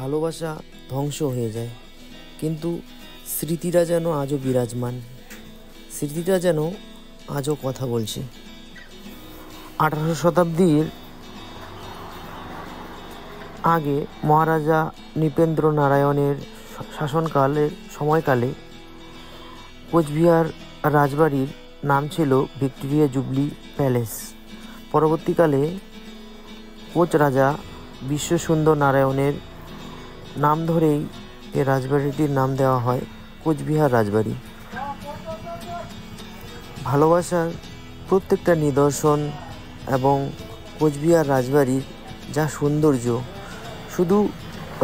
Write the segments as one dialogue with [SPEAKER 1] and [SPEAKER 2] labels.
[SPEAKER 1] ভালোবাসা ধ্বংস হয়ে যায়, কিন্তু স্মৃতিটা যেন আজও বিরাজমান, স্মৃতিটা যেন আজও কথা বলছে। 18শো শতাব্দীর আগে মহারাজা নৃপেন্দ্র নারায়ণের সময়কালে কোচবিহার রাজবাড়ির নাম ছিল ভিক্টোরিয়া জুবলি প্যালেস। পরবর্তীকালে কোচ রাজা বিশ্বসুন্দর নারায়ণের নাম ধরেই এ রাজবাড়িটির নাম দেওয়া হয় কোচবিহার রাজবাড়ি। ভালোবাসার প্রত্যেকটা নিদর্শন এবং কোচবিহার রাজবাড়ির যা সৌন্দর্য, শুধু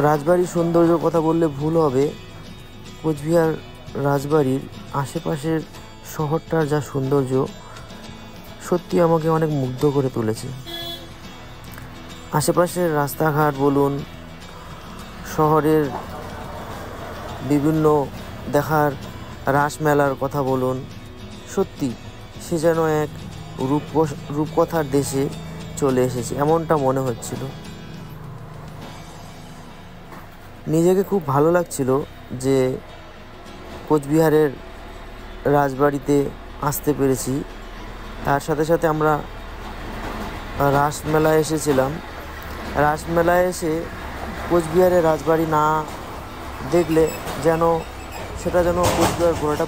[SPEAKER 1] রাজবাড়ির সৌন্দর্যের কথা বললে ভুল হবে, কোচবিহার রাজবাড়ির আশেপাশের শহরটার যা সৌন্দর্য সত্যি আমাকে অনেক মুগ্ধ করে তুলেছে। আশেপাশের রাস্তাঘাট বলুন, শহরের বিভিন্ন দেখার রাসমেলার কথা বলুন, সত্যি সে যেন এক রূপকথার দেশে চলে এসেছে এমনটা মনে হচ্ছিল। নিজেকে খুব ভালো লাগছিল যে কোচবিহারের রাজবাড়িতে আসতে পেরেছি। তার সাথে সাথে আমরা রাসমেলায় এসেছিলাম। রাসমেলায় এসে কোচবিহারের রাজবাড়ি না দেখলে যেন কোচবিহার পুরোটা